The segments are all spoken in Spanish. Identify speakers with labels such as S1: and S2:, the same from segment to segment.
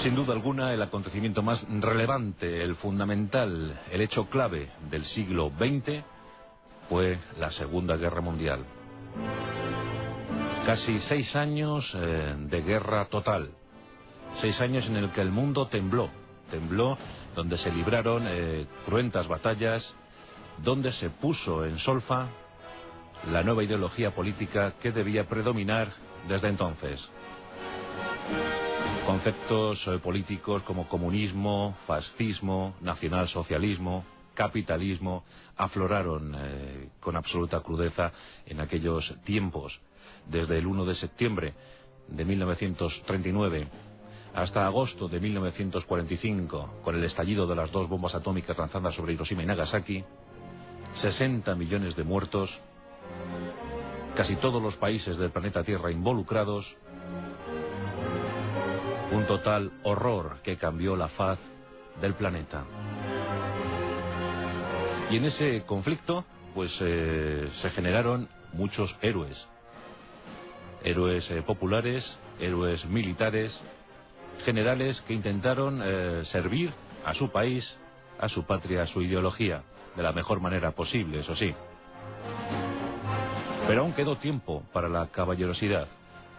S1: Sin duda alguna, el acontecimiento más relevante, el fundamental, el hecho clave del siglo XX fue la Segunda Guerra Mundial. Casi 6 años de guerra total. 6 años en el que el mundo tembló, donde se libraron cruentas batallas, donde se puso en solfa la nueva ideología política que debía predominar desde entonces. Conceptos políticos como comunismo, fascismo, nacionalsocialismo, capitalismo, afloraron con absoluta crudeza en aquellos tiempos, desde el 1 de septiembre de 1939 hasta agosto de 1945, con el estallido de las 2 bombas atómicas lanzadas sobre Hiroshima y Nagasaki, 60 millones de muertos, casi todos los países del planeta Tierra involucrados, un total horror que cambió la faz del planeta. Y en ese conflicto, pues se generaron muchos héroes. Héroes populares, héroes militares, generales que intentaron servir a su país, a su patria, a su ideología, de la mejor manera posible, eso sí. Pero aún quedó tiempo para la caballerosidad,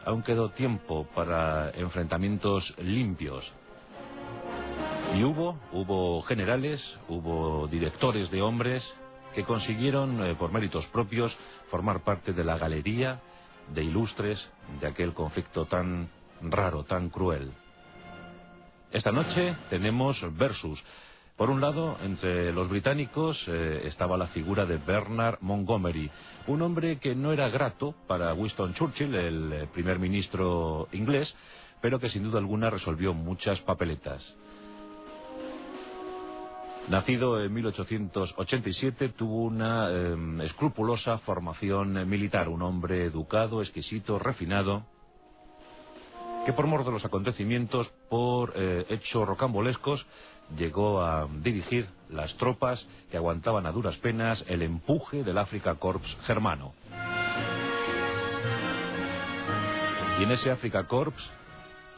S1: aún quedó tiempo para enfrentamientos limpios. Y hubo generales, hubo directores de hombres que consiguieron, por méritos propios, formar parte de la galería de ilustres de aquel conflicto tan raro, tan cruel. Esta noche tenemos versus. Por un lado, entre los británicos estaba la figura de Bernard Montgomery, un hombre que no era grato para Winston Churchill, el primer ministro inglés, pero que sin duda alguna resolvió muchas papeletas. Nacido en 1887, tuvo una escrupulosa formación militar, un hombre educado, exquisito, refinado, que por mor de los acontecimientos, por hechos rocambolescos, llegó a dirigir las tropas que aguantaban a duras penas el empuje del Afrika Korps germano. Y en ese Afrika Korps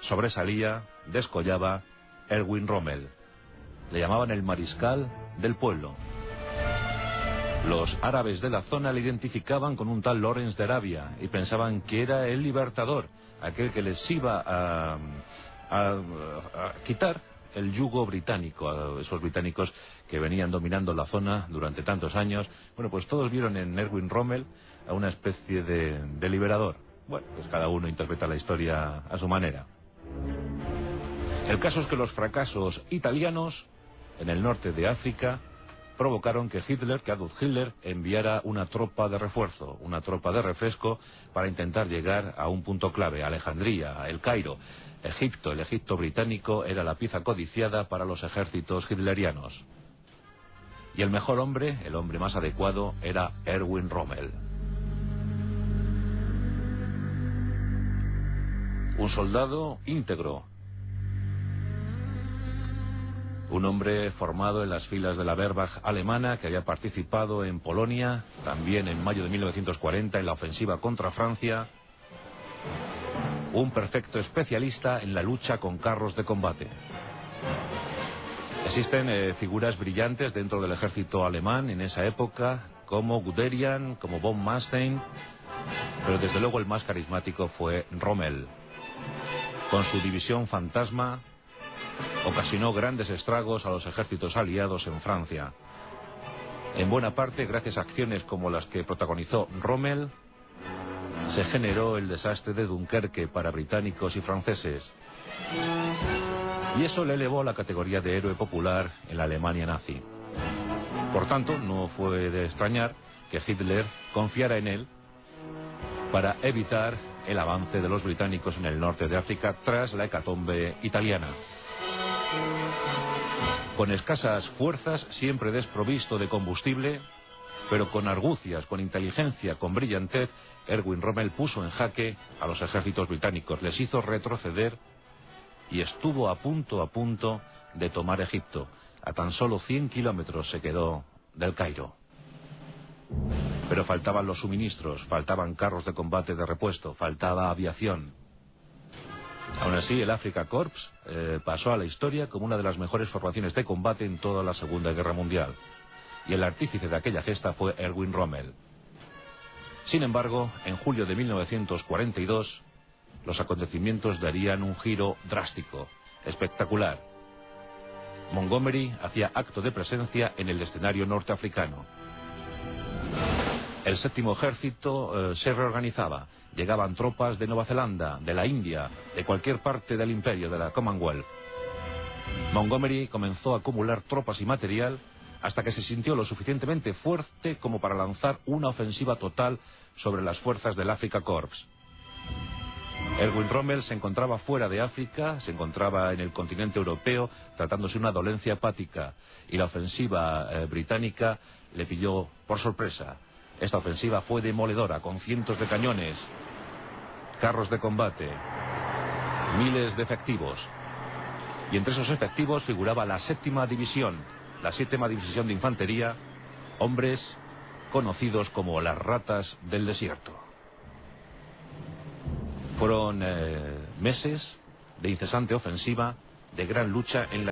S1: sobresalía, descollaba Erwin Rommel. Le llamaban el mariscal del pueblo. Los árabes de la zona le identificaban con un tal Lawrence de Arabia y pensaban que era el libertador, aquel que les iba a quitar el yugo británico, a esos británicos que venían dominando la zona durante tantos años. Bueno, pues todos vieron en Erwin Rommel a una especie de liberador. Bueno, pues cada uno interpreta la historia a su manera. El caso es que los fracasos italianos en el norte de África provocaron que Adolf Hitler enviara una tropa de refuerzo, una tropa de refresco para intentar llegar a un punto clave, Alejandría, El Cairo, Egipto. El Egipto británico era la pieza codiciada para los ejércitos hitlerianos. Y el mejor hombre, el hombre más adecuado, era Erwin Rommel. Un soldado íntegro. Un hombre formado en las filas de la Wehrmacht alemana, que había participado en Polonia, también en mayo de 1940 en la ofensiva contra Francia. Un perfecto especialista en la lucha con carros de combate. Existen figuras brillantes dentro del ejército alemán en esa época, como Guderian, como von Manstein, pero desde luego el más carismático fue Rommel. Con su división fantasma, ocasionó grandes estragos a los ejércitos aliados en Francia. En buena parte, gracias a acciones como las que protagonizó Rommel, se generó el desastre de Dunkerque para británicos y franceses. Y eso le elevó a la categoría de héroe popular en la Alemania nazi. Por tanto, no fue de extrañar que Hitler confiara en él para evitar el avance de los británicos en el norte de África tras la hecatombe italiana. Con escasas fuerzas, siempre desprovisto de combustible, pero con argucias, con inteligencia, con brillantez, Erwin Rommel puso en jaque a los ejércitos británicos, les hizo retroceder y estuvo a punto de tomar Egipto. A tan solo 100 kilómetros se quedó del Cairo. Pero faltaban los suministros, faltaban carros de combate de repuesto, faltaba aviación. Aún así, el Afrika Korps pasó a la historia como una de las mejores formaciones de combate en toda la Segunda Guerra Mundial. Y el artífice de aquella gesta fue Erwin Rommel. Sin embargo, en julio de 1942, los acontecimientos darían un giro drástico, espectacular. Montgomery hacía acto de presencia en el escenario norteafricano. El séptimo ejército se reorganizaba. Llegaban tropas de Nueva Zelanda, de la India, de cualquier parte del imperio, de la Commonwealth. Montgomery comenzó a acumular tropas y material hasta que se sintió lo suficientemente fuerte como para lanzar una ofensiva total sobre las fuerzas del Afrika Korps. Erwin Rommel se encontraba fuera de África, se encontraba en el continente europeo, tratándose una dolencia hepática, y la ofensiva británica le pilló por sorpresa. Esta ofensiva fue demoledora, con cientos de cañones, carros de combate, miles de efectivos. Y entre esos efectivos figuraba la séptima división de infantería, hombres conocidos como las ratas del desierto. Fueron meses de incesante ofensiva, de gran lucha en la